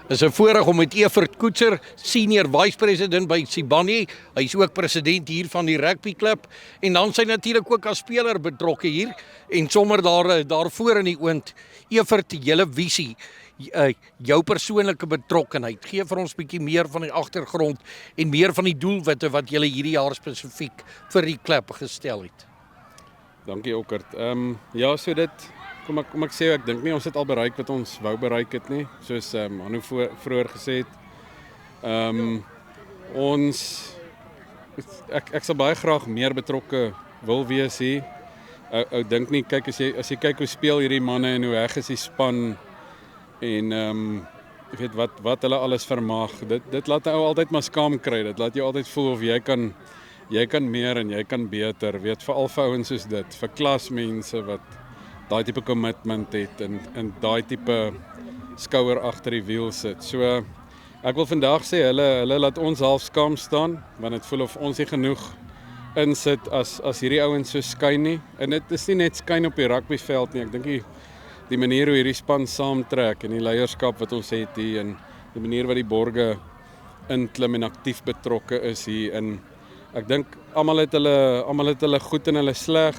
Is 'n voorreg om met Evert Koetser, senior vice-president by Sibanye. Hy is ook president hier van die rugbyklub en dan sy natuurlik ook as speler betrokke hier en sommer daarvoor in die oond. Evert, julle visie, jou persoonlike betrokkenheid. Gee vir ons 'n bietjie meer van die agtergrond en meer van die doelwitte wat julle hierdie jaar spesifiek vir die klub gestel het. Dankie Okkert. Ja, so dit kom ek sê, ek dink nie ons het al bereik wat ons wou bereik het nie, soos Hanno vroeër gesê het. Ek sal baie graag meer betrokke wil wees hier. Ek dink nie, kyk as jy kyk hoe speel hierdie manne en hoe heg is die span en jy weet wat hulle alles vermag. Dit laat ou altyd maar skaam kry. Dit laat jou altyd voel of jy kan meer en jy kan beter. Weet veral vir ouens soos dit, vir klasmense wat daai tipe commitment het en daai tipe skouer agter die wiel sit. So ek wil vandag sê hulle laat ons half skaam staan, want dit voel of ons nie genoeg insit as hierdie ouens so skyn nie. En dit is nie net skyn op die rugbyveld nie. Ek dink die manier hoe hierdie span saamtrek en die leierskap wat ons het hier en die manier wat die borge inklim en aktief betrokke is hier. En ek dink almal het hulle goed en hulle sleg.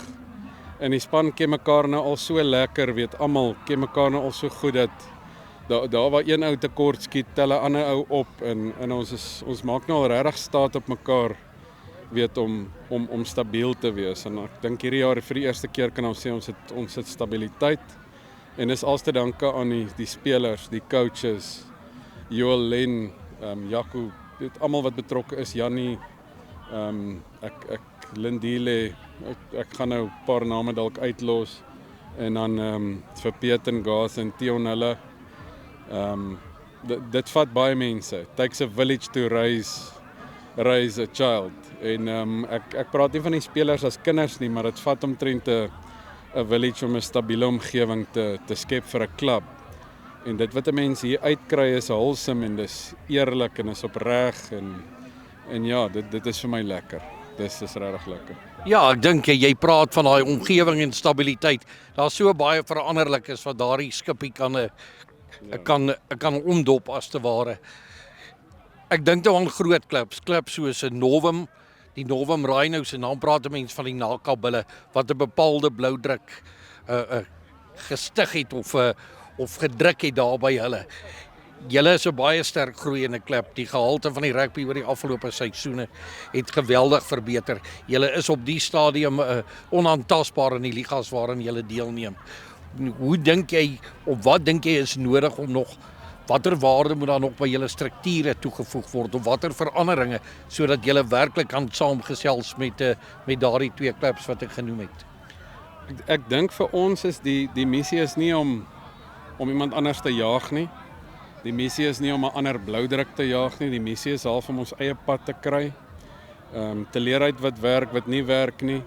En die span ken mekaar nou al so lekker, weet almal ken mekaar nou al so goed dat daar waar een ou tekort skiet, tel 'n ander ou op en ons maak nou al regtig staat op mekaar, weet om stabiel te wees. En ek dink hierdie jaar vir die eerste keer kan ons sê ons het stabiliteit. En dis als te danke aan die spelers, die coaches, Joel, Len, Jaco, dit almal wat betrokke is, Jannie, ek Lindile, ek gaan nou 'n paar name dalk uitlos en dan vir Piet en Gas en Tion hulle. Dit vat baie mense. It takes a village to raise a child. En ek praat nie van die spelers as kinders nie, maar dit vat omtrent 'n village om 'n stabiele omgewing te skep vir 'n klub. En dit wat 'n mens hier uitkry is wholesome en dis eerlik en is opreg en ja, dit is vir my lekker. Dis regtig lekker. Ja, ek dink jy praat van daai omgewing en stabiliteit. Daar's so baie veranderlik is wat daardie skipie kan omdop as te ware. Ek dink nou aan groot klubs soos 'n Novum, die Novum Rhinos en dan praat 'n mens van die Nakabulle wat 'n bepaalde bloudruk gestig het of gedruk het daar by hulle. Julle is 'n baie sterk groeiende klub. Die gehalte van die rugby oor die afgelope seisoene het geweldig verbeter. Julle is op die stadium onaantastbaar in die ligas waarin julle deelneem. Hoe dink jy of wat dink jy is nodig om nog watter waarde moet daar nog by julle strukture toegevoeg word of watter veranderinge sodat julle werklik kan saamgesels met daardie twee klubs wat ek genoem het? Ek dink vir ons is die missie is nie om iemand anders te jaag nie. Die missie is nie om 'n ander bloudruk te jaag nie. Die missie is half om ons eie pad te kry. Te leer uit wat werk, wat nie werk nie.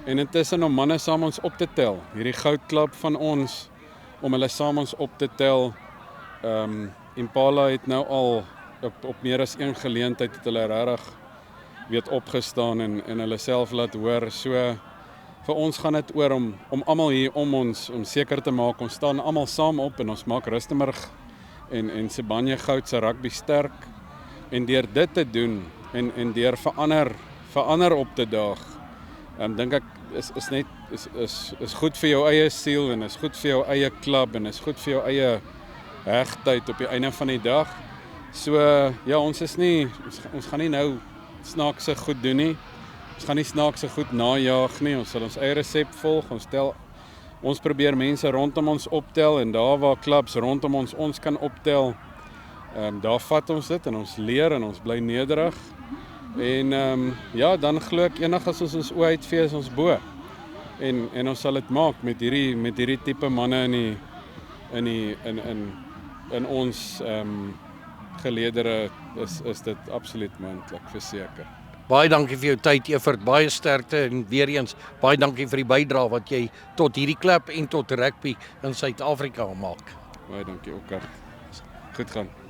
En intussen om manne saam ons op te tel. Hierdie goudklub van ons, om hulle saam ons op te tel. Impala het nou al op meer as een geleentheid het hulle regtig weet opgestaan en hulle self laat hoor. So vir ons gaan dit oor om almal hier om ons om seker te maak ons staan almal saam op en ons maak Rustenburg en Sibanye Goud se rugby sterk. En deur dit te doen en deur verander op te daag, dink ek is goed vir jou eie siel en is goed vir jou eie klub en is goed vir jou eie hegtheid op die einde van die dag. So ja, ons gaan nie nou snaakse goed doen nie. Ons gaan nie snaakse goed najaag nie. Ons sal ons eie resep volg. Ons probeer mense rondom ons optel en daar waar klubs rondom ons kan optel, daar vat ons dit en ons leer en ons bly nederig. En ja, dan glo ek eendag as ons oë uitvee is ons bo. En ons sal dit maak met hierdie tipe manne in ons geleedere is dit absoluut moontlik, verseker. Baie dankie vir jou tyd, Evert. Baie sterkte en weer eens baie dankie vir die bydrae wat jy tot hierdie klub en tot rugby in Suid-Afrika maak. Baie dankie, Okkert. Goed gaan.